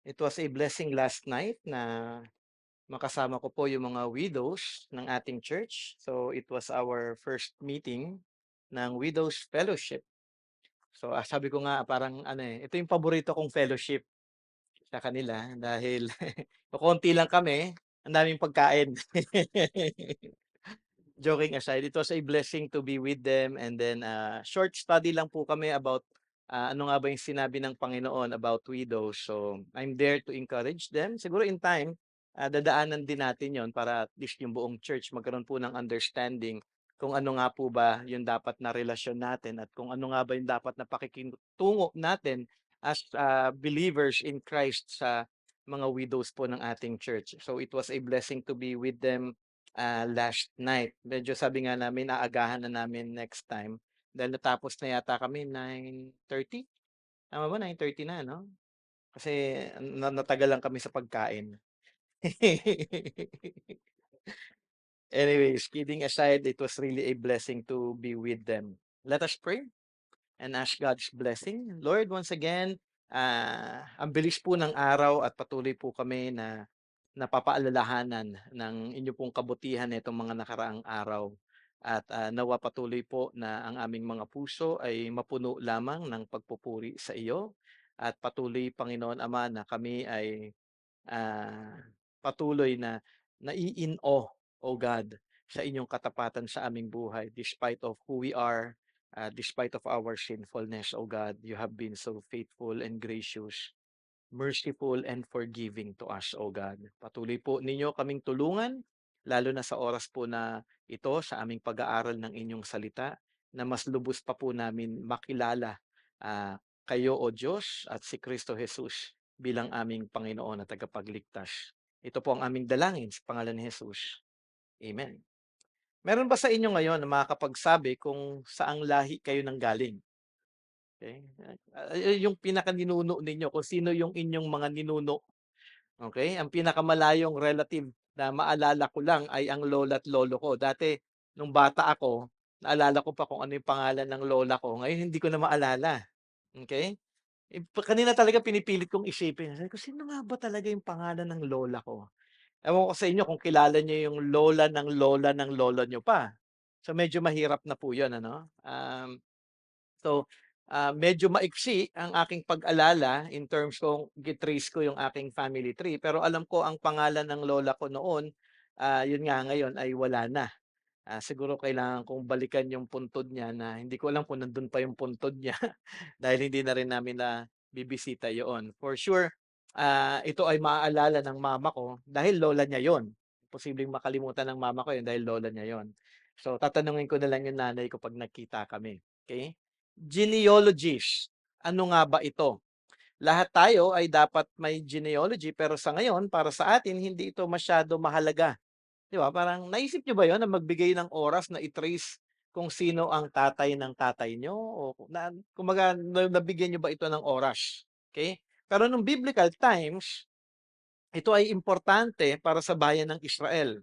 It was a blessing last night na makasama ko po yung mga widows ng ating church. So it was our first meeting ng Widows Fellowship. So sabi ko nga parang ano ito yung paborito kong fellowship sa kanila dahil konti lang kami, ang daming pagkain. Joking aside, it was a blessing to be with them and then short study lang po kami about ano nga ba yung sinabi ng Panginoon about widows. So I'm there to encourage them. Siguro in time, dadaanan din natin yon para at least yung buong church magkaroon po ng understanding kung ano nga po ba yung dapat na relasyon natin at kung ano nga ba yung dapat na pakikitungo natin as believers in Christ sa mga widows po ng ating church. So it was a blessing to be with them last night. Medyo sabi nga namin aagahan na namin next time dahil natapos na yata kami 9:30, tama ba 9:30 na 'no? Kasi natagalan kami sa pagkain. Anyways, kidding aside, it was really a blessing to be with them. Let us pray and ask God's blessing. Lord, once again, ang bilis po ng araw at patuloy po kami na napapaalalahanan ng inyo pong kabutihan nitong mga nakaraang araw. At nawa patuloy po na ang aming mga puso ay mapuno lamang ng pagpupuri sa iyo. At patuloy, Panginoon Ama, na kami ay ah, patuloy na nai-in-awe, O God, sa inyong katapatan sa aming buhay. Despite of who we are, despite of our sinfulness, O God, you have been so faithful and gracious, merciful and forgiving to us, O God. Patuloy po ninyo kaming tulungan, lalo na sa oras po na ito sa aming pag-aaral ng inyong salita, na mas lubos pa po namin makilala kayo, O Diyos, at si Kristo Jesus bilang aming Panginoon at tagapagligtas. Ito po ang aming dalangin sa pangalan ni Jesus. Amen. Meron ba sa inyo ngayon na makakapagsabi kung saang lahi kayo nanggaling? Okay? Yung pinakaninuno ninyo, kung sino yung inyong mga ninuno. Okay? Ang pinakamalayong relative na maalala ko lang ay ang lola at lolo ko. Dati, nung bata ako, naalala ko pa kung ano yung pangalan ng lola ko. Ngayon, hindi ko na maalala. Okay? Kanina talaga pinipilit kong isipin. Sabi ko, sino nga ba talaga yung pangalan ng lola ko? Ewan ko sa inyo kung kilala niyo yung lola ng lolo niyo pa. So medyo mahirap na po yun, ano? So, medyo maiksi ang aking pag-alala in terms kung gitrace ko yung aking family tree. Pero alam ko ang pangalan ng lola ko noon, yun nga ngayon ay wala na. Siguro kailangan kong balikan yung puntod niya na hindi ko alam kung nandun pa yung puntod niya dahil hindi na rin namin na bibisita yoon. For sure, ito ay maaalala ng mama ko dahil lola niya yon. Posibleng makalimutan ng mama ko yun dahil lola niya yon. So, tatanungin ko na lang yung nanay ko pag nagkita kami. Okay? Genealogies. Ano nga ba ito? Lahat tayo ay dapat may genealogy pero sa ngayon, para sa atin, hindi ito masyado mahalaga. 'Di ba, parang naisip niyo ba 'yun na magbigay ng oras na i-trace kung sino ang tatay ng tatay niyo o kumbaga nabigyan niyo ba ito ng oras, okay? Pero nung biblical times, ito ay importante para sa bayan ng Israel.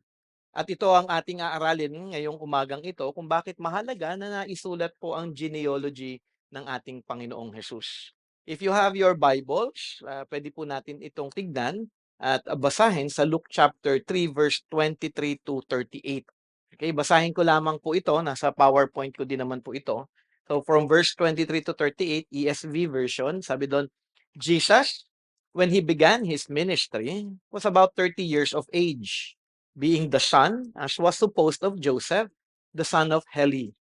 At ito ang ating aaralin ngayong umagang ito kung bakit mahalaga na naisulat po ang genealogy ng ating Panginoong Hesus. If you have your Bibles, pwede po natin itong tignan at basahin sa Luke chapter 3 verse 23 to 38. Okay, basahin ko lamang po ito, nasa PowerPoint ko din naman po ito. So from verse 23 to 38, ESV version, sabi doon, Jesus, when he began his ministry, was about 30 years of age, being the son, as was supposed, of Joseph, the son of Heli,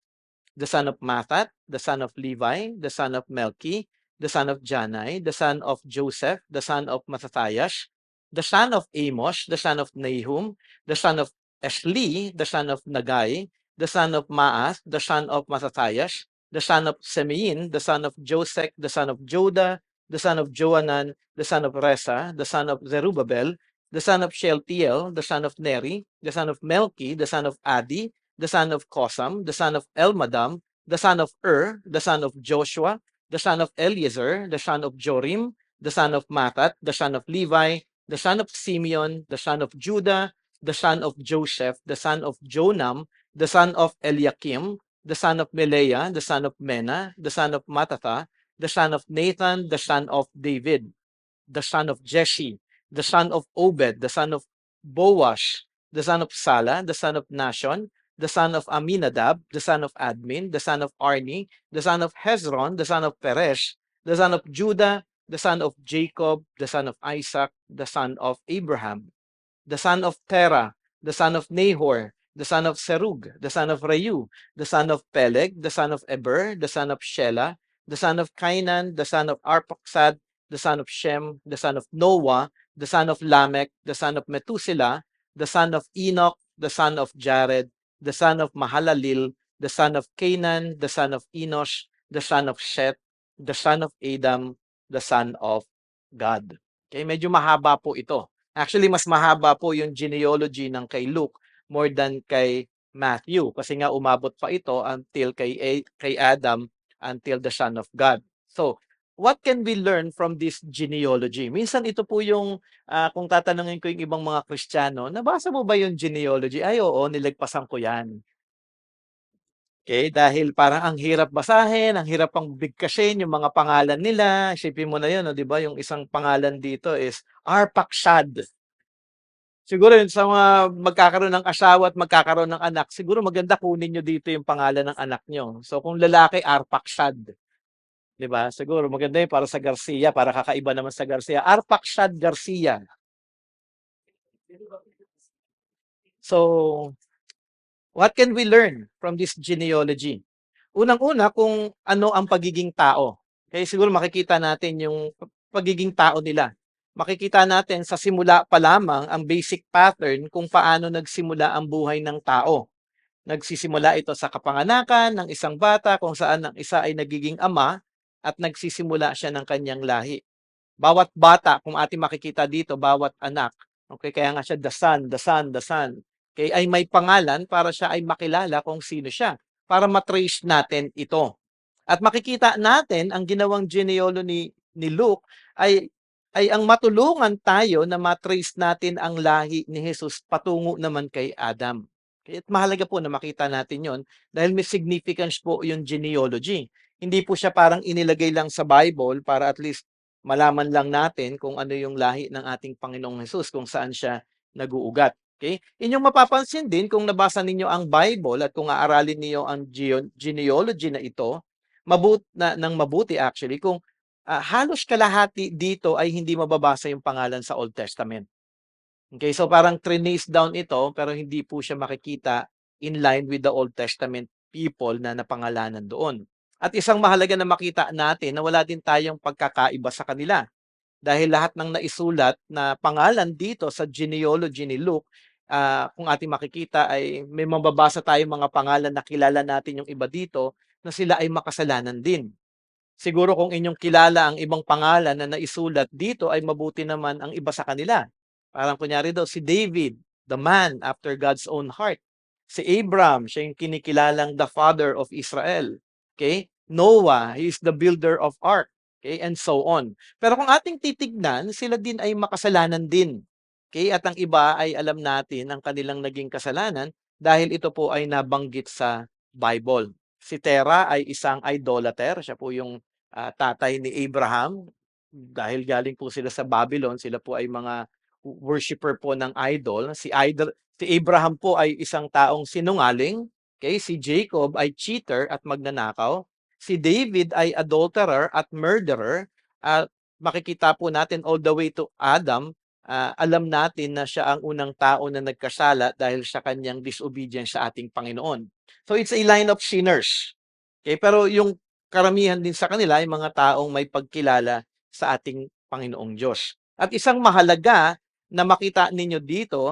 the son of Mathat, the son of Levi, the son of Melchi, the son of Janai, the son of Joseph, the son of Mattathias, the son of Amos, the son of Nahum, the son of Esli, the son of Nagai, the son of Maath, the son of Mattathias, the son of Semein, the son of Josek, the son of Joda, the son of Joanan, the son of Resa, the son of Zerubbabel, the son of Shealtiel, the son of Neri, the son of Melchi, the son of Adi, the son of Kosam, the son of Elmadam, the son of the son of Joshua, the son of Eliezer, the son of Jorim, the son of Mathat, the son of Levi, the son of Simeon, the son of Judah, the son of Joseph, the son of Jonam, the son of Eliakim, the son of Melea, the son of Mena, the son of Matatha, the son of Nathan, the son of David, the son of Jesse, the son of Obed, the son of Boash, the son of Sala, the son of Nashon, the son of Aminadab, the son of Admin, the son of Arni, the son of Hezron, the son of Peresh, the son of Judah, the son of Jacob, the son of Isaac, the son of Abraham, the son of Terah, the son of Nahor, the son of Serug, the son of Reu, the son of Peleg, the son of Eber, the son of Shelah, the son of Cainan, the son of Arphaxad, the son of Shem, the son of Noah, the son of Lamech, the son of Methuselah, the son of Enoch, the son of Jared, the son of Mahalalel, the son of Canaan, the son of Enosh, the son of Shet, the son of Adam, the son of God. Okay, medyo mahaba po ito. Actually, mas mahaba po yung genealogy ng kay Luke more than kay Matthew kasi nga umabot pa ito until kay Adam until the Son of God. So, what can we learn from this genealogy? Minsan ito po yung kung tatanungin ko yung ibang mga Kristiyano, nabasa mo ba yung genealogy? Ay, oo, nilagpasan ko yan. Okay, dahil parang ang hirap basahin, ang hirap pang bigkasin yung mga pangalan nila. Isipin mo na yun, no, di ba? Yung isang pangalan dito is Arpakshad. Siguro yun sa mga magkakaroon ng asawa at magkakaroon ng anak, siguro maganda kunin niyo dito yung pangalan ng anak niyo. So kung lalaki, Arpakshad, 'di ba? Siguro maganda yun para sa Garcia, para kakaiba naman sa Garcia. Arpakshad Garcia. So, what can we learn from this genealogy? Unang-una kung ano ang pagiging tao. Kaya siguro makikita natin yung pagiging tao nila. Makikita natin sa simula pa lamang ang basic pattern kung paano nagsimula ang buhay ng tao. Nagsisimula ito sa kapanganakan ng isang bata kung saan ang isa ay nagiging ama at nagsisimula siya ng kanyang lahi. Bawat bata, kung ating makikita dito, bawat anak, okay, kaya nga siya the son, the son, the son, okay, ay may pangalan para siya ay makilala kung sino siya, para matrace natin ito. At makikita natin ang ginawang genealogy ni Luke ay ang matulungan tayo na matrace natin ang lahi ni Jesus patungo naman kay Adam. Kaya mahalaga po na makita natin yon dahil may significance po yung genealogy. Hindi po siya parang inilagay lang sa Bible para at least malaman lang natin kung ano yung lahi ng ating Panginoong Jesus, kung saan siya nag-uugat. Okay? Inyong mapapansin din kung nabasa ninyo ang Bible at kung aaralin niyo ang genealogy na ito, ng mabuti actually, kung halos kalahati dito ay hindi mababasa yung pangalan sa Old Testament. Okay, so parang trinace down ito pero hindi po siya makikita in line with the Old Testament people na napangalanan doon. At isang mahalaga na makita natin na wala din tayong pagkakaiba sa kanila. Dahil lahat ng naisulat na pangalan dito sa genealogy ni Luke, kung ating makikita ay may mababasa tayong mga pangalan na kilala natin yung iba dito na sila ay makasalanan din. Siguro kung inyong kilala ang ibang pangalan na naisulat dito ay mabuti naman ang iba sa kanila. Parang kunyari daw si David, the man after God's own heart. Si Abraham, siya yung kinikilalang the father of Israel. Okay? Noah, he is the builder of ark. Okay? And so on. Pero kung ating titignan, sila din ay makasalanan din. Okay? At ang iba ay alam natin ang kanilang naging kasalanan dahil ito po ay nabanggit sa Bible. Si Terah ay isang idolater. Siya po yung tatay ni Abraham. Dahil galing po sila sa Babylon, sila po ay mga worshipper po ng idol. Si Abraham po ay isang taong sinungaling. Okay? Si Jacob ay cheater at magnanakaw. Si David ay adulterer at murderer. At makikita po natin all the way to Adam, alam natin na siya ang unang tao na nagkasala dahil sa kanyang disobedience sa ating Panginoon. So it's a line of sinners. Okay? Pero yung karamihan din sa kanila ay mga taong may pagkilala sa ating Panginoong Diyos. At isang mahalaga na makita ninyo dito,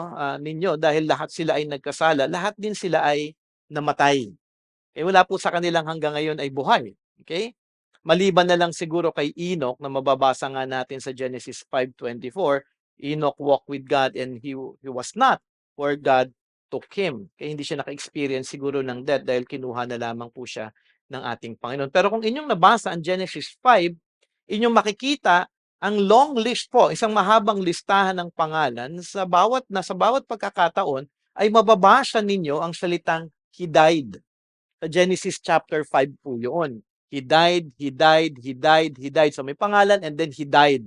dahil lahat sila ay nagkasala, lahat din sila ay namatay. Eh wala po sa kanilang hanggang ngayon ay buhay. Okay? Maliban na lang siguro kay Enoch na mababasa nga natin sa Genesis 5:24, Enoch walked with God and he was not, for God took him. Kaya hindi siya naka-experience siguro ng death dahil kinuha na lamang po siya ng ating Panginoon. Pero kung inyong nabasa ang Genesis 5, inyong makikita ang long list po, isang mahabang listahan ng pangalan sa bawat pagkakataon ay mababasa ninyo ang salitang he died. Sa Genesis chapter 5 po yun. He died, he died, he died, he died. So may pangalan and then he died.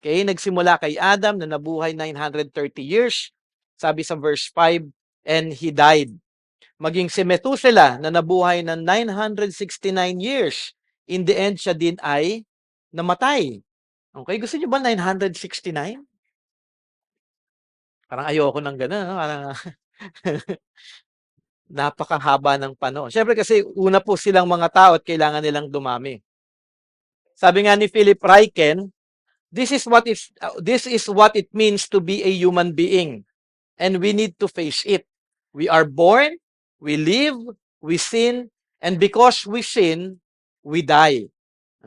Okay, nagsimula kay Adam na nabuhay 930 years, sabi sa verse 5, and he died. Maging si Methuselah na nabuhay ng 969 years, in the end siya din ay namatay. Okay, gusto niyo ba 969? Parang ayoko ng gano'n, no? Parang napakahaba ng panahon. Siyempre kasi una po silang mga tao at kailangan nilang dumami. Sabi nga ni Philip Ryken, this is what it means to be a human being, and we need to face it. We are born, we live, we sin, and because we sin, we die.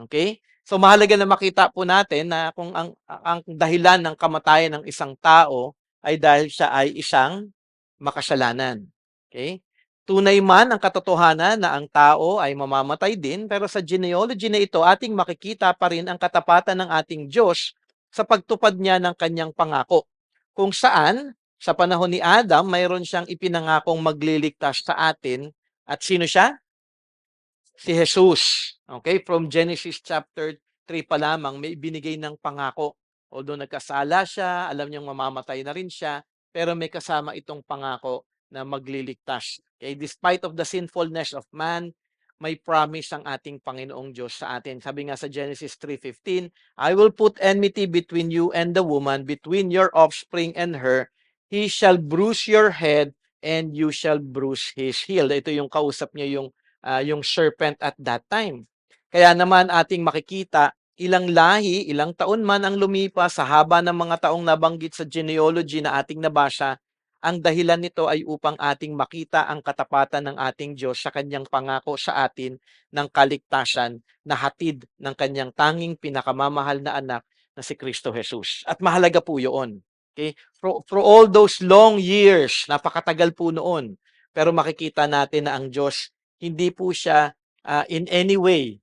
Okay? So mahalaga na makita po natin na kung ang dahilan ng kamatayan ng isang tao ay dahil siya ay isang makasalanan. Okay? Tunay man ang katotohanan na ang tao ay mamamatay din, pero sa genealogy na ito, ating makikita pa rin ang katapatan ng ating Diyos sa pagtupad niya ng kanyang pangako. Kung saan, sa panahon ni Adam, mayroon siyang ipinangakong magliligtas sa atin. At sino siya? Si Jesus. Okay? From Genesis chapter 3 pa lamang, may ibinigay ng pangako. Although nagkasala siya, alam niyang mamamatay na rin siya, pero may kasama itong pangako na magliligtas. Okay? Despite of the sinfulness of man, may promise ang ating Panginoong Diyos sa atin. Sabi nga sa Genesis 3:15, I will put enmity between you and the woman, between your offspring and her. He shall bruise your head, and you shall bruise his heel. Ito yung kausap niya yung serpent at that time. Kaya naman ating makikita, ilang lahi, ilang taon man ang lumipas sa haba ng mga taong nabanggit sa genealogy na ating nabasa, ang dahilan nito ay upang ating makita ang katapatan ng ating Diyos sa kanyang pangako sa atin ng kaligtasan na hatid ng kanyang tanging pinakamamahal na anak na si Kristo Jesus. At mahalaga po yun. Okay? For all those long years, napakatagal po noon, pero makikita natin na ang Diyos hindi po siya in any way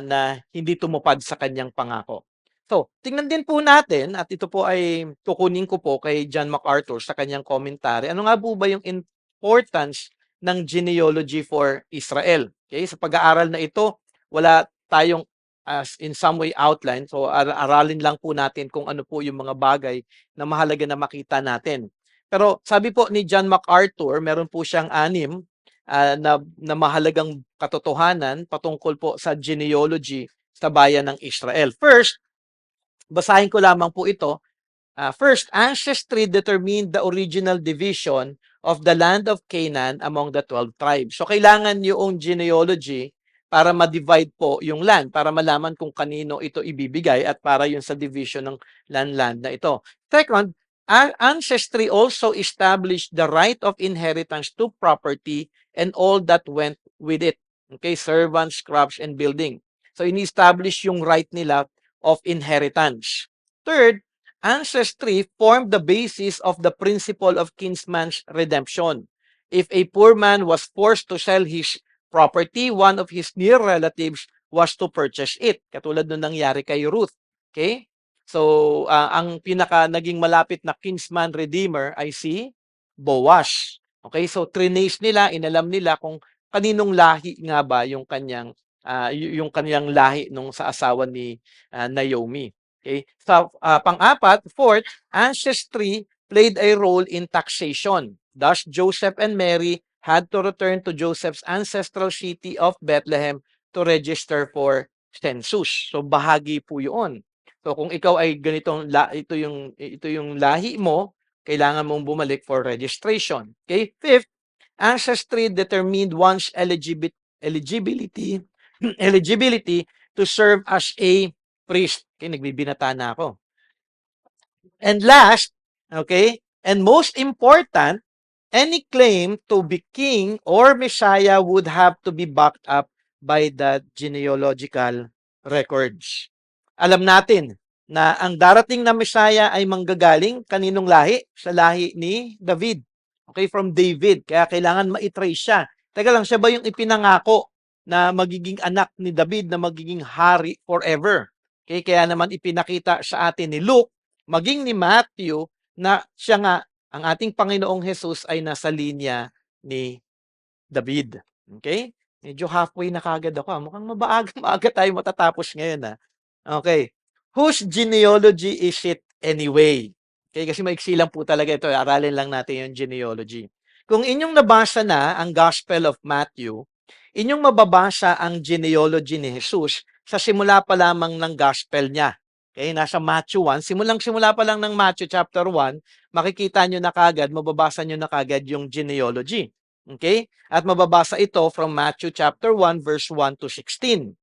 na hindi tumupad sa kanyang pangako. So, tingnan din po natin, at ito po ay kukunin ko po kay John MacArthur sa kanyang commentary. Ano nga po ba yung importance ng genealogy for Israel? Okay, sa pag-aaral na ito, wala tayong in some way outline. So, aralin lang po natin kung ano po yung mga bagay na mahalaga na makita natin. Pero sabi po ni John MacArthur, meron po siyang 6 na mahalagang katotohanan patungkol po sa genealogy sa bayan ng Israel. First, basahin ko lamang po ito. First, ancestry determined the original division of the land of Canaan among the 12 tribes. So, kailangan yung genealogy para ma-divide po yung land, para malaman kung kanino ito ibibigay at para yun sa division ng land na ito. Second, ancestry also established the right of inheritance to property and all that went with it. Okay, servants, crops, and building. So, ini-establish yung right nila of inheritance. Third, ancestry formed the basis of the principle of kinsman's redemption. If a poor man was forced to sell his property, one of his near relatives was to purchase it. Katulad nung nangyari kay Ruth. Okay? So, ang pinaka naging malapit na kinsman redeemer ay si Boaz. Okay? So, trinace nila, inalam nila kung kaninong lahi nga ba yung kanyang lahi nung sa asawa ni Naomi. Okay? So, pang-apat, fourth, ancestry played a role in taxation. Thus, Joseph and Mary had to return to Joseph's ancestral city of Bethlehem to register for census. So, bahagi po yun. So, kung ikaw ay ito yung lahi mo, kailangan mong bumalik for registration. Okay? Fifth, ancestry determined one's eligibility eligibility to serve as a priest. Okay, nagbibinata na ako. And last, okay, and most important, any claim to be king or Messiah would have to be backed up by the genealogical records. Alam natin na ang darating na Messiah ay manggagaling kaninong lahi? Sa lahi ni David. Okay, from David. Kaya kailangan ma-trace siya. Teka lang, siya ba yung ipinangako na magiging anak ni David na magiging hari forever? Okay, kaya naman ipinakita sa atin ni Luke, maging ni Matthew, na siya nga, ang ating Panginoong Jesus ay nasa linya ni David. Okay? Medyo halfway na kagad ako. Mukhang maaga tayo matatapos ngayon. Okay. Whose genealogy is it anyway? Okay, kasi maiksi lang po talaga ito. Aralin lang natin yung genealogy. Kung inyong nabasa na ang Gospel of Matthew, inyong mababasa ang genealogy ni Jesus sa simula pa lamang ng Gospel niya. Okay, nasa Matthew 1. Simulang-simula pa lang ng Matthew chapter 1, makikita nyo na kagad, mababasa nyo na kagad yung genealogy. Okay? At mababasa ito from Matthew chapter 1, verse 1 to 16.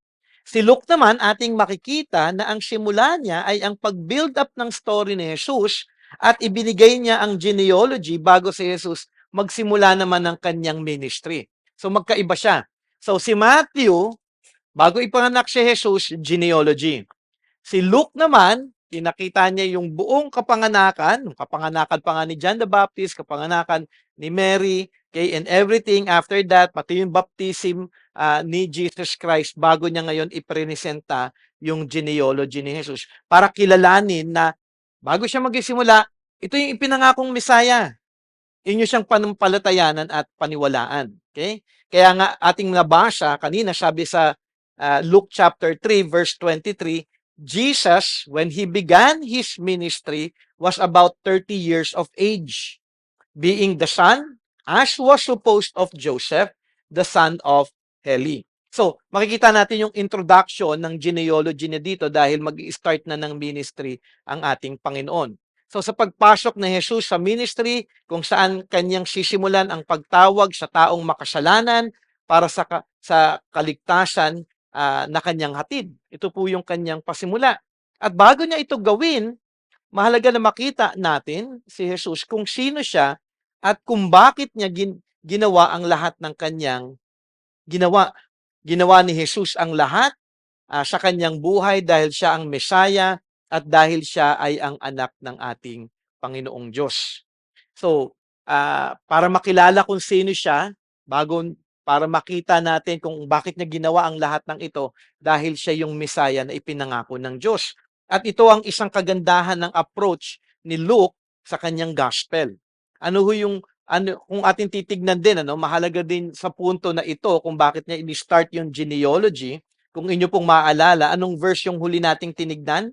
Si Luke naman, ating makikita na ang simula niya ay ang pag-build up ng story ni Jesus at ibinigay niya ang genealogy bago si Jesus magsimula naman ng kanyang ministry. So magkaiba siya. So si Matthew, bago ipanganak si Jesus, genealogy. Si Luke naman, pinakita niya yung buong kapanganakan pa nga ni John the Baptist, kapanganakan ni Mary, okay, and everything after that, pati yung baptism ni Jesus Christ bago niya ngayon ipresenta yung genealogy ni Jesus para kilalanin na bago siya magsimula, ito yung ipinangakong Misaya. Inyo siyang panampalatayanan at paniwalaan. Okay? Kaya nga ating nabasa kanina, sabi sa Luke chapter 3 verse 23, Jesus, when he began his ministry, was about 30 years of age, being the son, as was supposed of Joseph, the son of Heli. So, makikita natin yung introduction ng genealogy niya dito dahil mag-start na ng ministry ang ating Panginoon. So, sa pagpasok ni Jesus sa ministry, kung saan kanyang sisimulan ang pagtawag sa taong makasalanan para sa kaligtasan na kanyang hatid. Ito po yung kanyang pasimula. At bago niya ito gawin, mahalaga na makita natin si Jesus kung sino siya at kung bakit niya ginawa ang lahat ng kanyang ginawa. Ginawa ni Jesus ang lahat sa kanyang buhay dahil siya ang Mesaya at dahil siya ay ang anak ng ating Panginoong Diyos. So, para makilala kung sino siya, para makita natin kung bakit niya ginawa ang lahat ng ito, dahil siya yung Mesaya na ipinangako ng Diyos. At ito ang isang kagandahan ng approach ni Luke sa kanyang gospel. Kung ating titignan din, mahalaga din sa punto na ito kung bakit niya ini-start yung genealogy. Kung inyo pong maaalala, anong verse yung huli nating tinignan?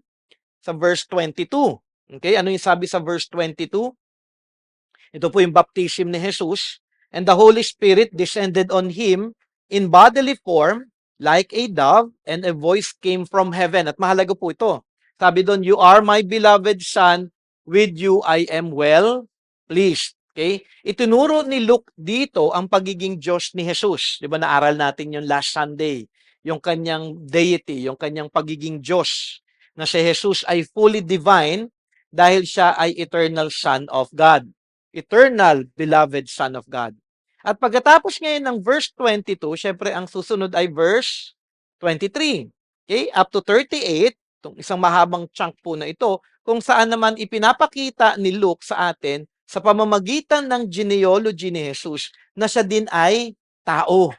Sa verse 22. Okay, ano yung sabi sa verse 22? Ito po yung baptism ni Jesus. And the Holy Spirit descended on him in bodily form like a dove, and a voice came from heaven. At mahalaga po ito. Sabi doon, you are my beloved son, with you I am well pleased. Okay? Itinuro ni Luke dito ang pagiging Diyos ni Jesus. Di ba naaral natin yung last Sunday? Yung kanyang deity, yung kanyang pagiging Diyos. Na si Jesus ay fully divine dahil siya ay eternal Son of God. Eternal, beloved Son of God. At pagkatapos ngayon ng verse 22, syempre ang susunod ay verse 23. Okay? Up to 38, itong isang mahabang chunk po na ito, kung saan naman ipinapakita ni Luke sa atin sa pamamagitan ng genealogy ni Jesus na siya din ay tao.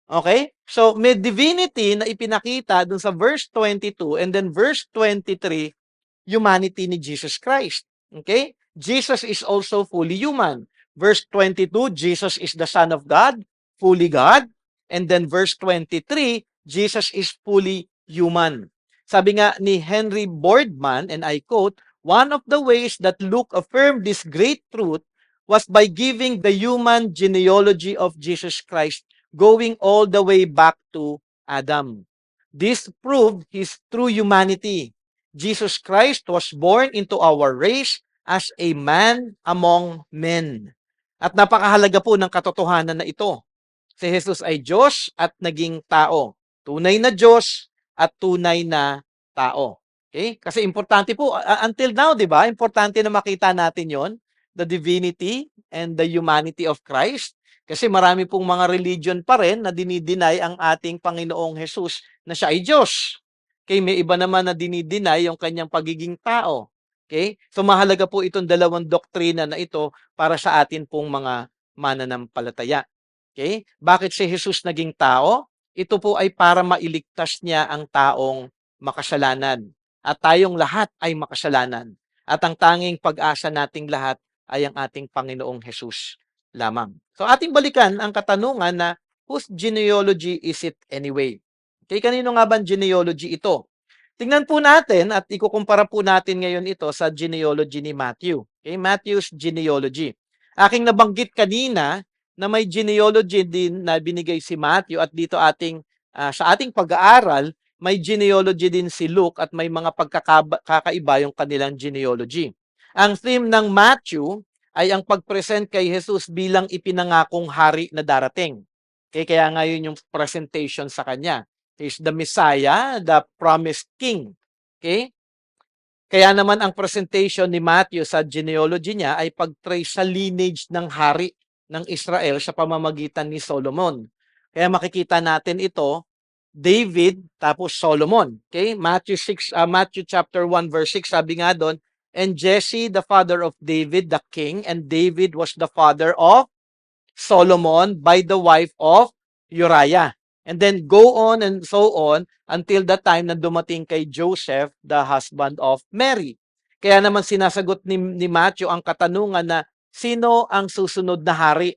Okay? So, may divinity na ipinakita dun sa verse 22 and then verse 23, humanity ni Jesus Christ. Okay? Jesus is also fully human. Verse 22, Jesus is the Son of God, fully God. And then verse 23, Jesus is fully human. Sabi nga ni Henry Boardman, and I quote, one of the ways that Luke affirmed this great truth was by giving the human genealogy of Jesus Christ going all the way back to Adam. This proved his true humanity. Jesus Christ was born into our race as a man among men. At napakahalaga po ng katotohanan na ito. Si Jesus ay Diyos at naging tao. Tunay na Diyos at tunay na tao. Okay? Kasi importante po, until now, di ba? Importante na makita natin yon, the divinity and the humanity of Christ. Kasi marami pong mga religion pa rin na dinideny ang ating Panginoong Jesus na siya ay Diyos. Okay, may iba naman na dinideny yung kanyang pagiging tao. Okay? So mahalaga po itong dalawang doktrina na ito para sa atin pong mga mananampalataya. Okay? Bakit si Jesus naging tao? Ito po ay para mailigtas niya ang taong makasalanan. At tayong lahat ay makasalanan. At ang tanging pag-asa nating lahat ay ang ating Panginoong Jesus lamang. So ating balikan ang katanungan na whose genealogy is it anyway? Okay, kanino nga ba genealogy ito? Tingnan po natin at ikukumpara po natin ngayon ito sa genealogy ni Matthew. Okay, Matthew's genealogy. Aking nabanggit kanina na may genealogy din na binigay si Matthew at dito sa ating pag-aaral, may genealogy din si Luke at may mga pagkakaiba yung kanilang genealogy. Ang theme ng Matthew ay ang pag-present kay Jesus bilang ipinangakong hari na darating. Okay, kaya ngayon yung presentation sa kanya. Is the Messiah, the promised King. Okay? Kaya naman ang presentation ni Matthew sa genealogy niya ay pag-trace sa lineage ng hari ng Israel sa pamamagitan ni Solomon. Kaya makikita natin ito, David tapos Solomon. Okay? Matthew chapter 1 verse 6 sabi nga doon, and Jesse the father of David the king, and David was the father of Solomon by the wife of Uriah. And then go on and so on until the time na dumating kay Joseph, the husband of Mary. Kaya naman sinasagot ni Matthew ang katanungan na sino ang susunod na hari?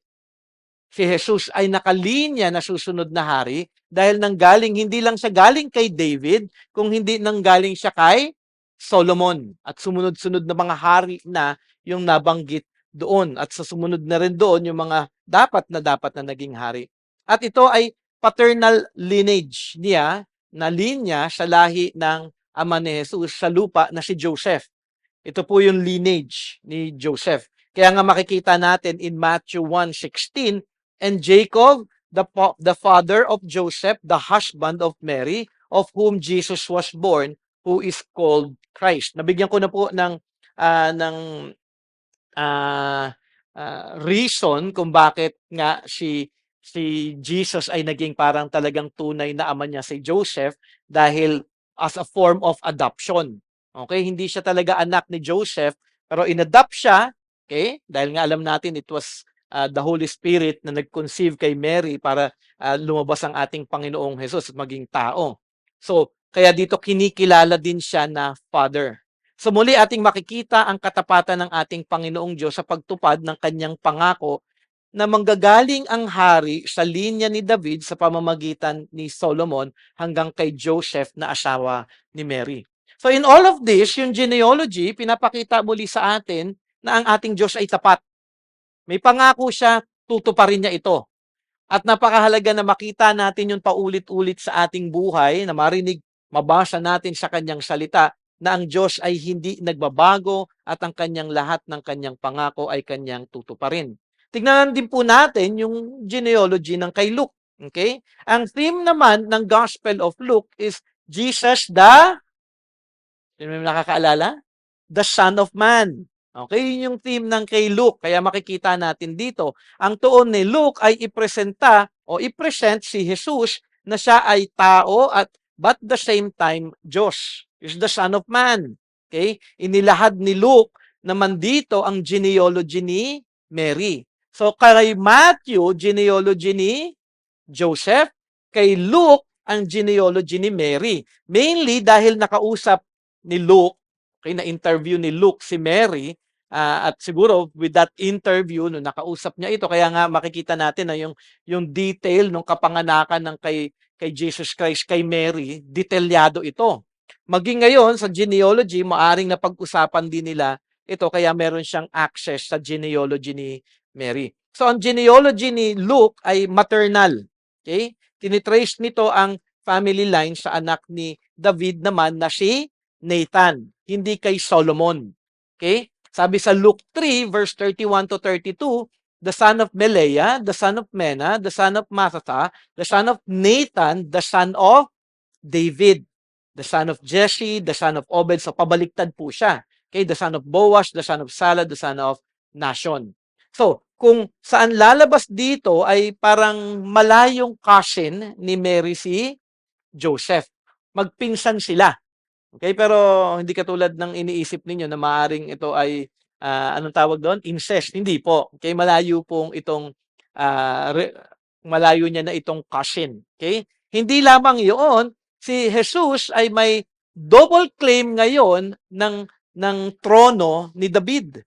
Si Jesus ay nakalinya na susunod na hari dahil nanggaling, hindi lang siya galing kay David, kung hindi nanggaling siya kay Solomon. At sumunod-sunod na mga hari na yung nabanggit doon. At sa sumunod na rin doon yung mga dapat na naging hari. At ito ay paternal lineage niya, na linya sa lahi ng ama ni Jesus sa lupa na si Joseph. Ito po yung lineage ni Joseph. Kaya nga makikita natin in Matthew 1:16, and Jacob, the father of Joseph, the husband of Mary, of whom Jesus was born, who is called Christ. Nabigyan ko na po ng reason kung bakit nga si Jesus ay naging parang talagang tunay na ama niya si Joseph dahil as a form of adoption. Okay, hindi siya talaga anak ni Joseph, pero inadopt siya, okay? Dahil nga alam natin it was the Holy Spirit na nag-conceive kay Mary para lumabas ang ating Panginoong Hesus at maging tao. So, kaya dito kinikilala din siya na Father. So muli ating makikita ang katapatan ng ating Panginoong Diyos sa pagtupad ng kanyang pangako na manggagaling ang hari sa linya ni David sa pamamagitan ni Solomon hanggang kay Joseph na asawa ni Mary. So in all of this, yung genealogy, pinapakita muli sa atin na ang ating Diyos ay tapat. May pangako siya, tutuparin niya ito. At napakahalaga na makita natin yung paulit-ulit sa ating buhay, na marinig, mabasa natin sa kanyang salita, na ang Diyos ay hindi nagbabago at ang kanyang lahat ng kanyang pangako ay kanyang tutuparin. Tignan din po natin yung genealogy ng kay Luke. Okay? Ang theme naman ng Gospel of Luke is Jesus sino may nakakaalala? The Son of Man. Okay, yun yung theme ng kay Luke. Kaya makikita natin dito, ang tuon ni Luke ay ipresenta o ipresent si Jesus na siya ay tao at but the same time Diyos. Is the Son of Man. Okay? Inilahad ni Luke naman dito ang genealogy ni Mary. So kay Matthew, genealogy ni Joseph. Kay Luke, ang genealogy ni Mary. Mainly dahil nakausap ni Luke, okay, na-interview ni Luke si Mary, at siguro with that interview, no, nakausap niya ito, kaya nga makikita natin na yung detail ng kapanganakan ng kay Jesus Christ, kay Mary, detalyado ito. Maging ngayon sa genealogy, maaring napag-usapan din nila ito, kaya meron siyang access sa genealogy ni Mary. So ang genealogy ni Luke ay maternal. Okay? Tinitrace nito ang family line sa anak ni David naman na si Nathan, hindi kay Solomon. Okay? Sabi sa Luke 3 verse 31 to 32, the son of Melea, the son of Mena, the son of Mathatha, the son of Nathan, the son of David, the son of Jesse, the son of Obed. So pabaliktad po siya. Okay, the son of Boaz, the son of Salah, the son of Nashon. So, kung saan lalabas dito ay parang malayong cousin ni Mary si Joseph. Magpinsan sila. Okay, pero hindi katulad ng iniisip ninyo na maaring ito ay anong tawag doon? Incest. Hindi po. Okay, malayo pong itong malayo niya na itong cousin. Okay? Hindi lamang 'yon, si Jesus ay may double claim ngayon ng trono ni David.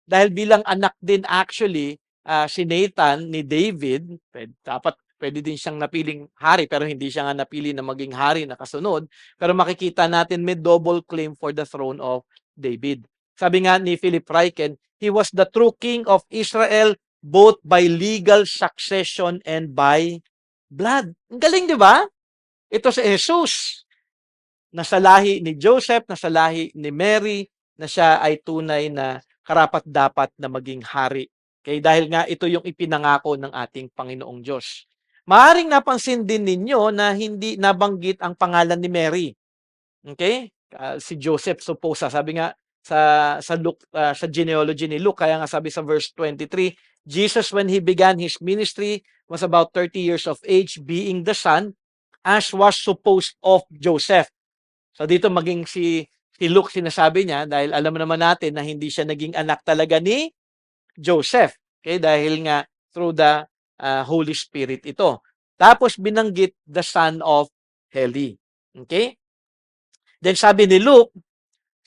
Dahil bilang anak din actually si Nathan ni David, dapat Puwede din siyang napiling hari, pero hindi siya nga napili na maging hari na kasunod. Pero makikita natin may double claim for the throne of David. Sabi nga ni Philip Ryken, he was the true king of Israel both by legal succession and by blood. Ang galing, di ba? Ito si Jesus, nasa lahi ni Joseph, nasa lahi ni Mary, na siya ay tunay na karapat-dapat na maging hari. Okay, dahil nga ito yung ipinangako ng ating Panginoong Diyos. Maaring napansin din ninyo na hindi nabanggit ang pangalan ni Mary. Okay? Si Joseph supposa, sabi nga sa Luke, sa genealogy ni Luke, kaya nga sabi sa verse 23, Jesus when he began his ministry was about 30 years of age, being the son as was supposed of Joseph. So dito maging si Luke sinasabi niya dahil alam naman natin na hindi siya naging anak talaga ni Joseph. Okay, dahil nga through the Holy Spirit ito. Tapos binanggit the son of Heli. Okay? Then sabi ni Luke,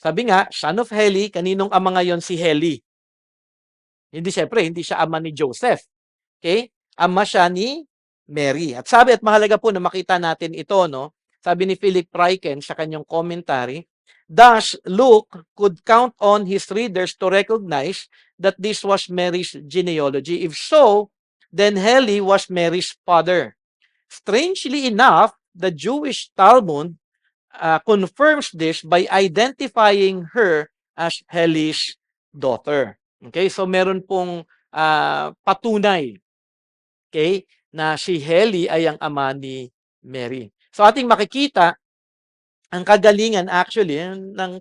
sabi nga, son of Heli, kaninong ama ngayon si Heli? Hindi, syempre, hindi siya ama ni Joseph. Okay? Ama siya ni Mary. At sabi, at mahalaga po na makita natin ito, no? Sabi ni Philip Ryken sa kanyang commentary, thus, Luke could count on his readers to recognize that this was Mary's genealogy. If so, then Heli was Mary's father. Strangely enough, the Jewish Talmud confirms this by identifying her as Heli's daughter. Okay, so meron pong patunay, okay, na si Heli ay ang ama ni Mary. So ating makikita ang kagalingan actually ng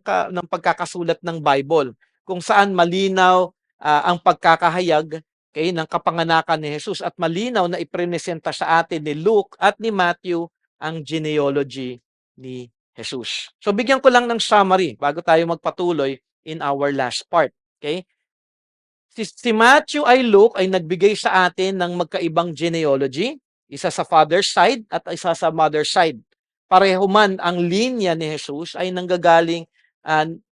pagkakasulat ng Bible, kung saan malinaw ang pagkakahayag ng kapanganakan ni Jesus at malinaw na ipresenta sa atin ni Luke at ni Matthew ang genealogy ni Jesus. So bigyan ko lang ng summary bago tayo magpatuloy in our last part. Okay? Si Matthew ay Luke ay nagbigay sa atin ng magkaibang genealogy, isa sa father's side at isa sa mother's side. Pareho man ang linya ni Jesus ay nanggagaling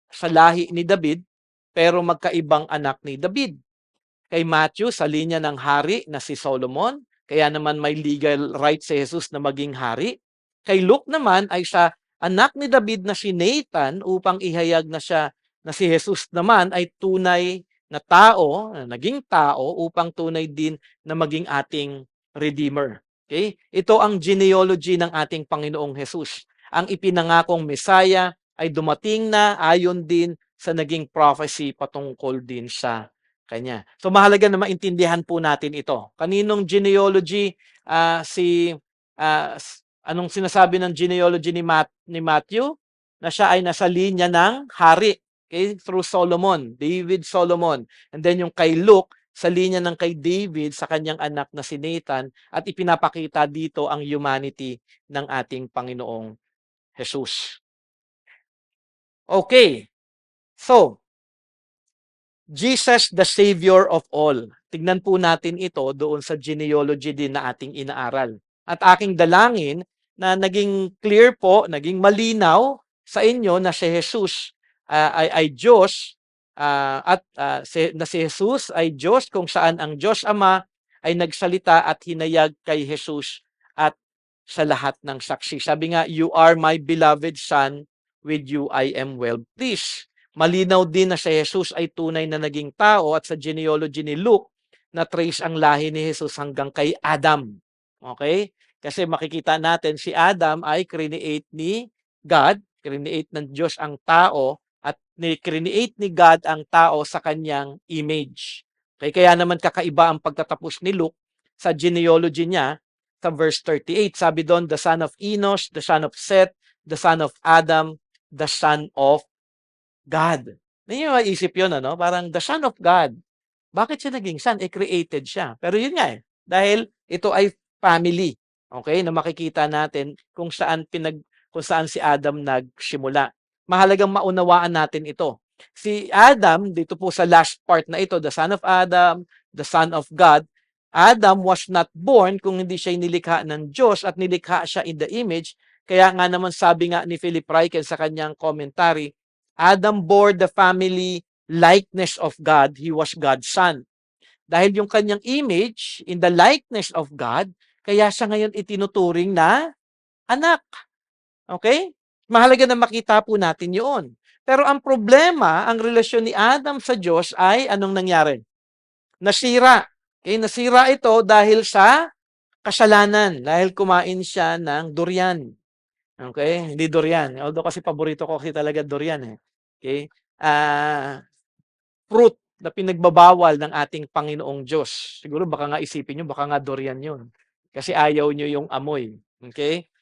sa lahi ni David, pero magkaibang anak ni David. Kay Matthew, sa linya ng hari na si Solomon, kaya naman may legal right si Jesus na maging hari. Kay Luke naman ay sa anak ni David na si Nathan upang ihayag na siya na si Jesus naman ay tunay na tao, na naging tao upang tunay din na maging ating Redeemer. Okay? Ito ang genealogy ng ating Panginoong Jesus. Ang ipinangakong Messiah ay dumating na ayon din sa naging prophecy patungkol din sa kanya. So mahalaga na maintindihan po natin ito. Kaninong genealogy anong sinasabi ng genealogy ni Matthew? Na siya ay nasa linya ng hari. Okay? Through Solomon, David Solomon. And then yung kay Luke, sa linya ng kay David sa kanyang anak na si Nathan, at ipinapakita dito ang humanity ng ating Panginoong Jesus. Okay. So, Jesus the Savior of all. Tignan po natin ito doon sa genealogy din na ating inaaral. At aking dalangin na naging clear po, naging malinaw sa inyo na si Jesus ay Diyos na si Jesus ay Diyos kung saan ang Diyos Ama ay nagsalita at hinayag kay Jesus at sa lahat ng saksi. Sabi nga, you are my beloved Son, with you I am well pleased. Malinaw din na si Jesus ay tunay na naging tao at sa genealogy ni Luke, na trace ang lahi ni Jesus hanggang kay Adam. Okay? Kasi makikita natin si Adam ay create ni God, create ng Diyos ang tao, at create ni God ang tao sa kanyang image. Okay? Kaya naman kakaiba ang pagtatapos ni Luke sa genealogy niya sa verse 38. Sabi doon, the son of Enos, the son of Seth, the son of Adam, the son of God. Hindi nyo maisip yun, ano? Parang the son of God. Bakit siya naging son? Created siya. Pero yun nga dahil ito ay family. Okay? Na makikita natin kung saan si Adam nagsimula. Mahalagang maunawaan natin ito. Si Adam, dito po sa last part na ito, the son of Adam, the son of God, Adam was not born kung hindi siya nilikha ng Diyos at nilikha siya in the image. Kaya nga naman sabi nga ni Philip Ryken sa kanyang commentary, Adam bore the family likeness of God. He was God's son. Dahil yung kanyang image in the likeness of God, kaya siya ngayon itinuturing na anak. Okay? Mahalaga na makita po natin 'yon. Pero ang problema, ang relasyon ni Adam sa Diyos ay anong nangyari? Nasira. Okay, nasira ito dahil sa kasalanan, dahil kumain siya ng durian. Okay, hindi durian, although kasi paborito ko kasi talaga durian, eh. Okay, fruit na pinagbabawal ng ating Panginoong Diyos. Siguro baka nga isipin niyo baka nga durian 'yun, kasi ayaw niyo yung amoy, okay?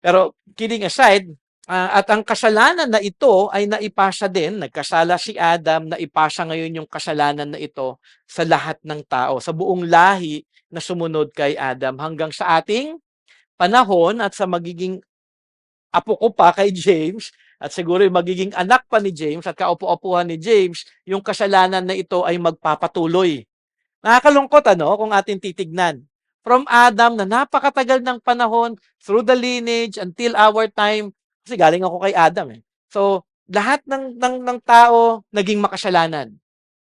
Pero kidding aside, at ang kasalanan na ito ay naipasa din, nagkasala si Adam, naipasa ngayon yung kasalanan na ito sa lahat ng tao, sa buong lahi na sumunod kay Adam hanggang sa ating panahon at sa magiging apo ko pa kay James at siguro yung magiging anak pa ni James at kaupo-apuhan ni James, yung kasalanan na ito ay magpapatuloy. Nakakalungkot ano kung ating titignan. From Adam na napakatagal ng panahon, through the lineage until our time, kasi galing ako kay Adam eh. So, lahat ng tao naging makasalanan.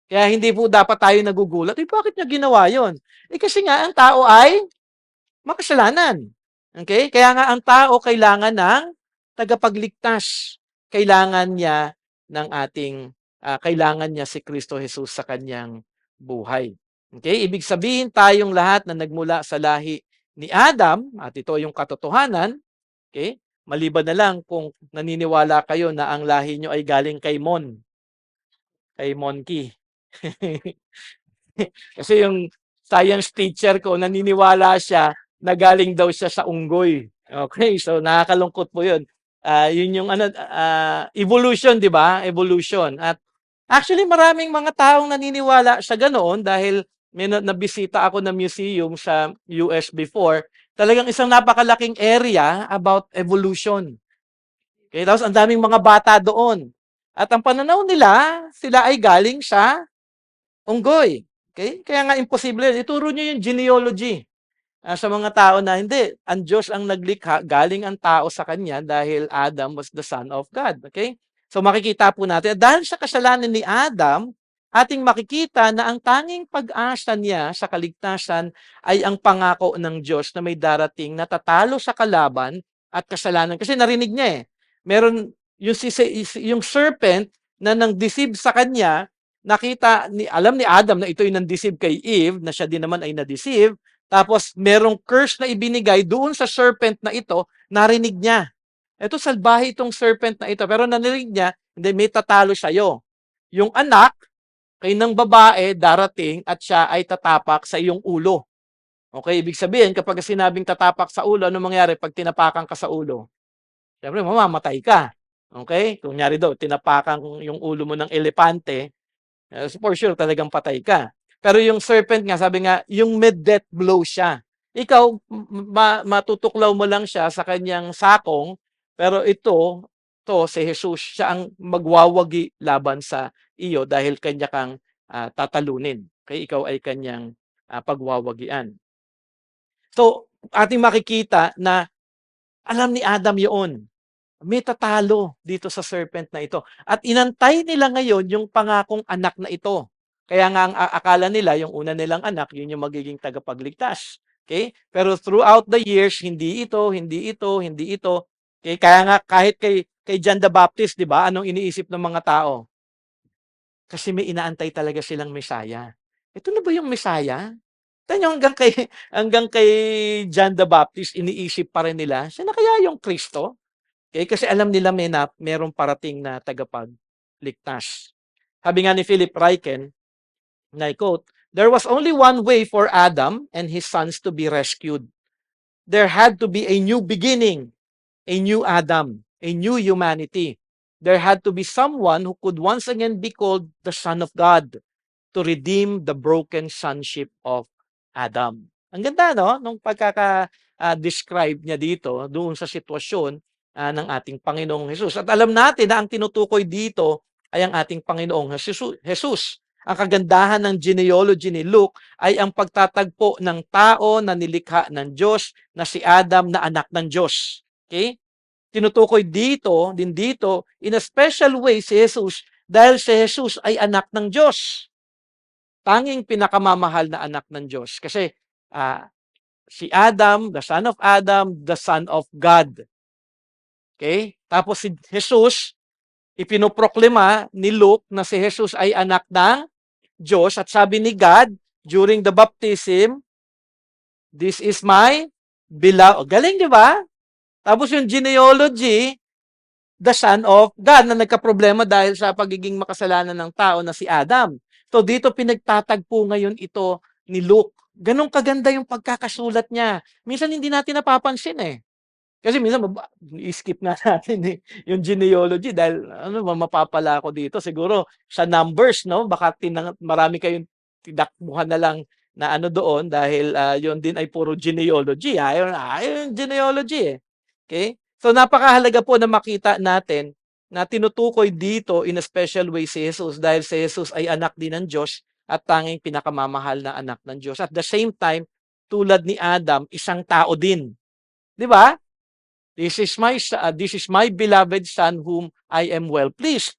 Kaya hindi po dapat tayo nagugulat, eh bakit niya ginawa yon? Eh kasi nga ang tao ay makasalanan. Okay? Kaya nga ang tao kailangan ng tagapagligtas. Kailangan niya ng kailangan niya si Kristo Jesus sa kanyang buhay. Okay? Ibig sabihin tayong lahat na nagmula sa lahi ni Adam, at ito yung katotohanan, okay? Maliban na lang kung naniniwala kayo na ang lahi nyo ay galing kay Monkey. Kasi yung science teacher ko, naniniwala siya na galing daw siya sa unggoy. Okay, so nakakalungkot po yun. Yun yung evolution, di ba? Evolution. At actually, maraming mga taong naniniwala sa ganoon dahil may nabisita ako na museum sa US before. Talagang isang napakalaking area about evolution. Okay, tapos ang daming mga bata doon. At ang pananaw nila, sila ay galing sa unggoy. Okay? Kaya nga imposible. Ituro niyo yung genealogy sa mga tao na hindi. Ang Diyos ang naglikha, galing ang tao sa kanya dahil Adam was the son of God. Okay? So makikita po natin, dahil sa kasalanan ni Adam, ating makikita na ang tanging pag-asa niya sa kaligtasan ay ang pangako ng Diyos na may darating na tatalo sa kalaban at kasalanan. Kasi narinig niya eh. Meron yung serpent na nang-deceive sa kanya, alam ni Adam na ito yung nang-deceive kay Eve, na siya din naman ay na-deceive. Tapos merong curse na ibinigay doon sa serpent na ito, narinig niya. Ito salbahe itong serpent na ito, pero narinig niya, hindi, may tatalo sa'yo. Yung anak, kay ng babae, darating at siya ay tatapak sa iyong ulo. Okay, ibig sabihin, kapag sinabing tatapak sa ulo, ano mangyari pag tinapakan ka sa ulo? Siyempre, mamamatay ka. Okay? Kung nyari daw, tinapakan yung ulo mo ng elepante, for sure, talagang patay ka. Pero yung serpent nga, sabi nga, yung mid-death blow siya. Ikaw, matutuklaw mo lang siya sa kanyang sakong, pero si Jesus, siya ang magwawagi laban sa iyo dahil kanya kang tatalunin. Kaya ikaw ay kanyang pagwawagian. So, ating makikita na alam ni Adam yun. May tatalo dito sa serpent na ito. At inantay nila ngayon yung pangakong anak na ito. Kaya nga ang akala nila, yung una nilang anak, yun yung magiging tagapagligtas. Okay? Pero throughout the years, hindi ito, hindi ito, hindi ito. Okay? Kaya nga kahit kay John the Baptist, di ba, anong iniisip ng mga tao? Kasi may inaantay talaga silang Messiah. Ito na ba yung Messiah? Tanyo hanggang kay John the Baptist, iniisip pa rin nila, siya na kaya yung Kristo? Okay? Kasi alam nila merong parating na tagapagligtas. Sabi nga ni Philip Ryken, na I quote, "There was only one way for Adam and his sons to be rescued. There had to be a new beginning, a new Adam, a new humanity. There had to be someone who could once again be called the Son of God to redeem the broken sonship of Adam." Ang ganda, no? Nung pagkaka-describe niya dito, doon sa sitwasyon ng ating Panginoong Jesus. At alam natin na ang tinutukoy dito ay ang ating Panginoong Jesus. Ang kagandahan ng genealogy ni Luke ay ang pagtatagpo ng tao na nilikha ng Diyos na si Adam na anak ng Diyos. Okay? Tinutukoy dito, in a special way si Jesus dahil si Jesus ay anak ng Diyos. Tanging pinakamamahal na anak ng Diyos. Kasi si Adam, the son of Adam, the son of God. Okay? Tapos si Jesus, ipinoproklima ni Luke na si Jesus ay anak ng Diyos at sabi ni God during the baptism, this is my beloved. Galing, di ba? Tapos yung genealogy, the son of God na nagkaproblema dahil sa pagiging makasalanan ng tao na si Adam. So dito pinagtatagpo ngayon ito ni Luke. Ganong kaganda yung pagkakasulat niya. Minsan hindi natin napapansin eh. Kasi minsan i-skip na natin eh, yung genealogy dahil ano mapapala ako dito siguro sa numbers no baka marami kayong tidakbuhan na lang na ano doon dahil yun din ay puro genealogy. Ayun genealogy eh. Okay? So napakahalaga po na makita natin na tinutukoy dito in a special way si Jesus dahil si Jesus ay anak din ng Diyos at tanging pinakamamahal na anak ng Diyos. At the same time, tulad ni Adam, isang tao din. 'Di ba? This is my beloved son whom I am well pleased.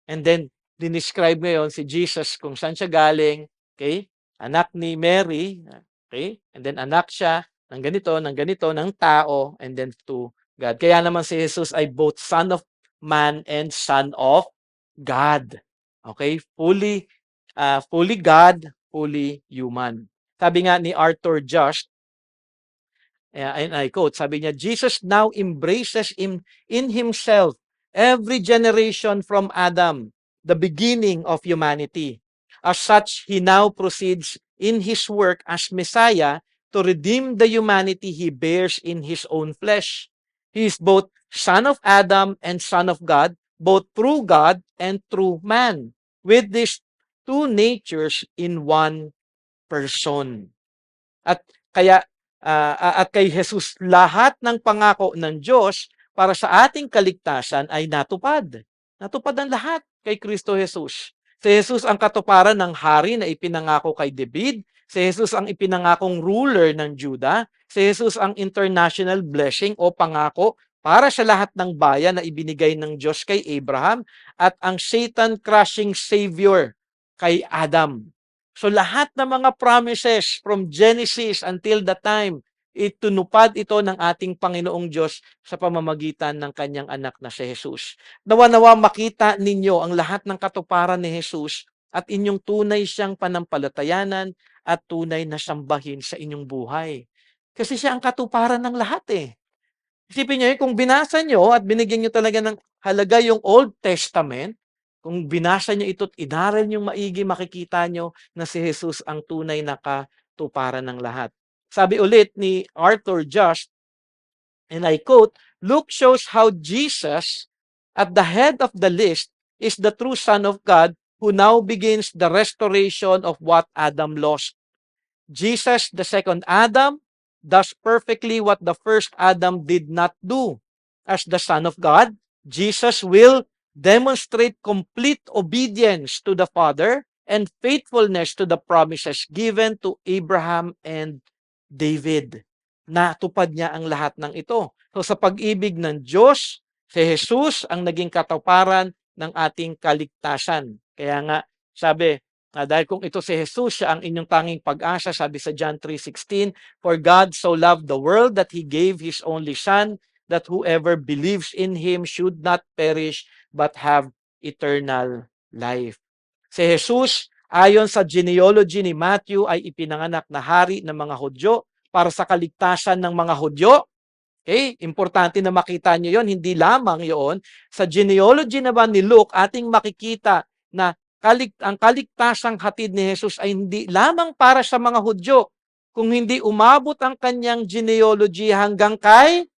And then dinescribe ngayon si Jesus kung saan siya galing, okay? Anak ni Mary, okay? And then anak siya ng ganito, ng tao, and then to God. Kaya naman si Jesus ay both son of man and son of God. Okay? Fully God, fully human. Sabi nga ni Arthur Josh, and I quote, sabi niya, Jesus now embraces in himself every generation from Adam, the beginning of humanity. As such, he now proceeds in his work as Messiah to redeem the humanity he bears in his own flesh. He is both son of Adam and son of God, both true God and true man, with these two natures in one person. At kaya at kay Jesus lahat ng pangako ng Diyos para sa ating kaligtasan ay natupad. Natupad ang lahat kay Kristo Jesus. Si Jesus ang katuparan ng hari na ipinangako kay David. Si Jesus ang ipinangakong ruler ng Juda. Si Jesus ang international blessing o pangako para sa lahat ng bayan na ibinigay ng Diyos kay Abraham at ang Satan-crushing Savior kay Adam. So lahat ng mga promises from Genesis until the time, itunupad ito ng ating Panginoong Diyos sa pamamagitan ng kanyang anak na si Jesus. Nawa-nawa makita ninyo ang lahat ng katuparan ni Jesus at inyong tunay siyang panampalatayanan at tunay na sambahin sa inyong buhay. Kasi siya ang katuparan ng lahat eh. Isipin niyo, kung binasa niyo at binigyan niyo talaga ng halaga yung Old Testament, kung binasa niyo ito at inaral niyo maigi, makikita niyo na si Jesus ang tunay na katuparan ng lahat. Sabi ulit ni Arthur Josh, and I quote, Luke shows how Jesus, at the head of the list, is the true Son of God who now begins the restoration of what Adam lost. Jesus, the second Adam, does perfectly what the first Adam did not do. As the Son of God, Jesus will demonstrate complete obedience to the Father and faithfulness to the promises given to Abraham and David. Natupad niya ang lahat ng ito. So sa pag-ibig ng Diyos, si Jesus ang naging katuparan ng ating kaligtasan. Kaya nga, sabi, dahil kung ito si Jesus, siya ang inyong tanging pag-asa, sabi sa John 3:16, For God so loved the world that He gave His only Son, that whoever believes in Him should not perish, but have eternal life. Si Jesus, ayon sa genealogy ni Matthew, ay ipinanganak na hari ng mga Hudyo para sa kaligtasan ng mga Hudyo. Okay? Importante na makita nyo yon. Hindi lamang yon. Sa genealogy naman ni Luke, ating makikita na ang kaligtasang hatid ni Jesus ay hindi lamang para sa mga Hudyo, kung hindi umabot ang kanyang genealogy hanggang kay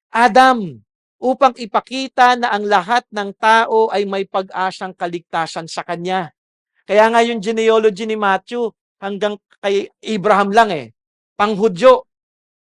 Adam, upang ipakita na ang lahat ng tao ay may pag-asang kaligtasan sa kanya. Kaya nga yung genealogy ni Matthew hanggang kay Abraham lang eh. Panghudyo.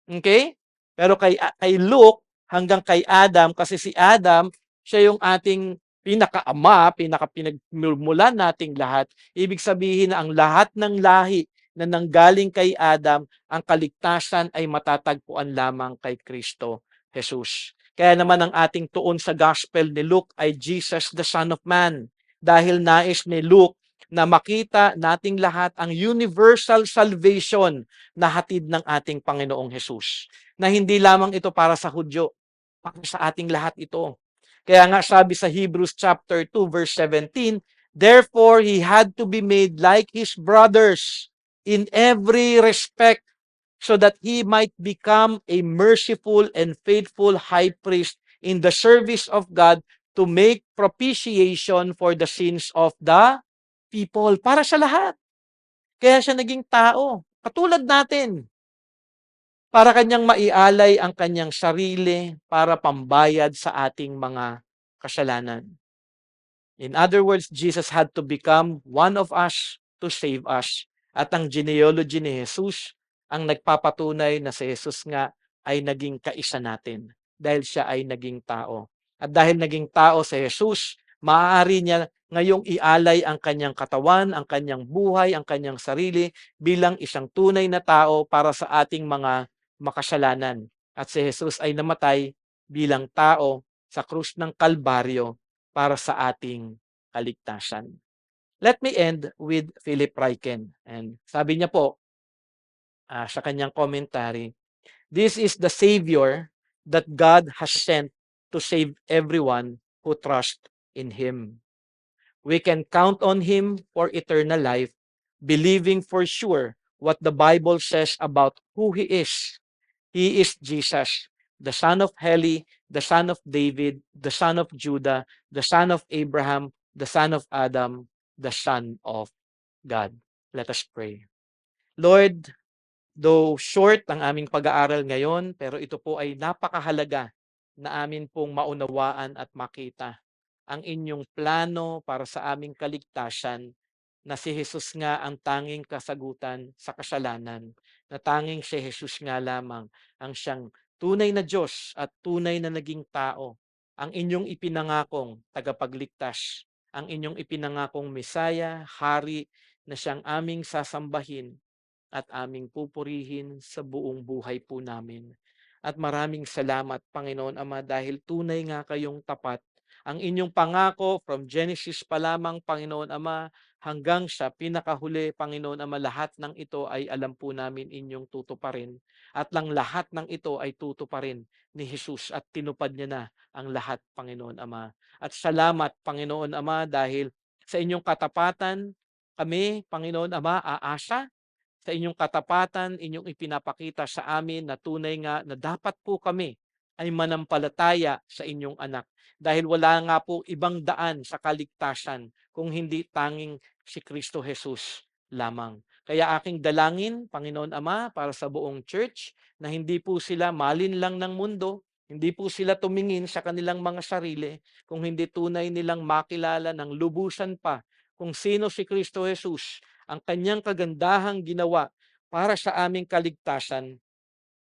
Okay? Pero kay Luke hanggang kay Adam kasi si Adam, siya yung ating pinakaama, pinagmumulan nating lahat. Ibig sabihin na ang lahat ng lahi na nanggaling kay Adam, ang kaligtasan ay matatagpuan lamang kay Kristo Jesus. Kaya naman ang ating tuon sa gospel ni Luke ay Jesus the Son of Man. Dahil nais ni Luke na makita nating lahat ang universal salvation na hatid ng ating Panginoong Hesus. Na hindi lamang ito para sa Hudyo, para sa ating lahat ito. Kaya nga sabi sa Hebrews chapter 2 verse 17, therefore he had to be made like his brothers in every respect so that he might become a merciful and faithful high priest in the service of God to make propitiation for the sins of the people. Para sa lahat. Kaya siya naging tao. Katulad natin. Para kanyang maialay ang kanyang sarili para pambayad sa ating mga kasalanan. In other words, Jesus had to become one of us to save us. At ang genealogy ni Jesus ang nagpapatunay na si Jesus nga ay naging kaisa natin dahil siya ay naging tao. At dahil naging tao si Jesus, maaari niya ngayong ialay ang kanyang katawan, ang kanyang buhay, ang kanyang sarili bilang isang tunay na tao para sa ating mga makasalanan. At si Jesus ay namatay bilang tao sa krus ng Kalbaryo para sa ating kaligtasan. Let me end with Philip Ryken. And sabi niya po sa kanyang commentary, this is the Savior that God has sent to save everyone who trusts in Him. We can count on Him for eternal life, believing for sure what the Bible says about who He is. He is Jesus, the son of Heli, the son of David, the son of Judah, the son of Abraham, the son of Adam, the son of God. Let us pray. Lord, though short ang aming pag-aaral ngayon, pero ito po ay napakahalaga na amin pong maunawaan at makita ang inyong plano para sa aming kaligtasan na si Jesus nga ang tanging kasagutan sa kasalanan, na tanging si Jesus nga lamang ang siyang tunay na Diyos at tunay na naging tao, ang inyong ipinangakong tagapagligtas, ang inyong ipinangakong Mesaya, Hari, na siyang aming sasambahin at aming pupurihin sa buong buhay po namin. At maraming salamat, Panginoon Ama, dahil tunay nga kayong tapat. Ang inyong pangako from Genesis pa lamang, Panginoon Ama, hanggang sa pinakahuli, Panginoon Ama, lahat ng ito ay alam po namin inyong tutuparin. At lang lahat ng ito ay tutuparin ni Jesus at tinupad niya na ang lahat, Panginoon Ama. At salamat, Panginoon Ama, dahil sa inyong katapatan, kami, Panginoon Ama, aasa sa inyong katapatan, inyong ipinapakita sa amin na tunay nga na dapat po kami ay manampalataya sa inyong anak. Dahil wala nga po ibang daan sa kaligtasan kung hindi tanging si Kristo Jesus lamang. Kaya aking dalangin, Panginoon Ama, para sa buong church, na hindi po sila malinlang ng mundo, hindi po sila tumingin sa kanilang mga sarili, kung hindi tunay nilang makilala ng lubusan pa kung sino si Kristo Jesus, ang kanyang kagandahang ginawa para sa aming kaligtasan.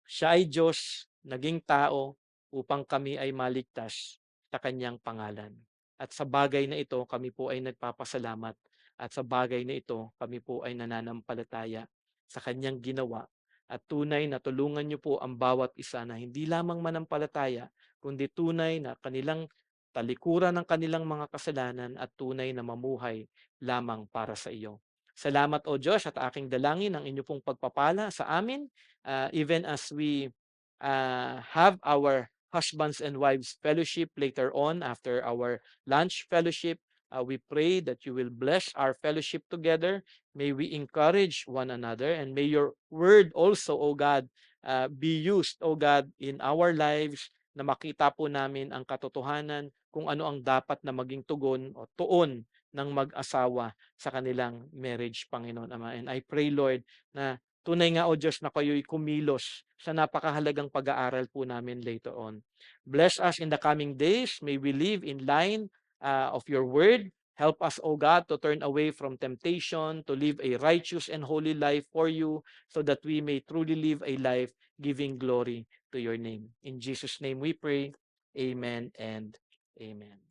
Siya ay Diyos, naging tao, upang kami ay maligtas sa kanyang pangalan. At sa bagay na ito, kami po ay nagpapasalamat. At sa bagay na ito, kami po ay nananampalataya sa kanyang ginawa. At tunay na tulungan niyo po ang bawat isa na hindi lamang manampalataya, kundi tunay na kanilang talikuran ng kanilang mga kasalanan at tunay na mamuhay lamang para sa iyo. Salamat o Diyos at aking dalangin ang inyo pong pagpapala sa amin even as we have our husbands and wives fellowship later on after our lunch fellowship. We pray that you will bless our fellowship together. May we encourage one another and may your word also, O God, be used, O God, in our lives na makita po namin ang katotohanan kung ano ang dapat na maging tugon o tuon ng mag-asawa sa kanilang marriage, Panginoon Ama. And I pray, Lord, na tunay nga, O Diyos, na kayo'y kumilos sa napakahalagang pag-aaral po namin later on. Bless us in the coming days. May we live in line of your word. Help us, O God, to turn away from temptation, to live a righteous and holy life for you, so that we may truly live a life giving glory to your name. In Jesus' name we pray. Amen and amen.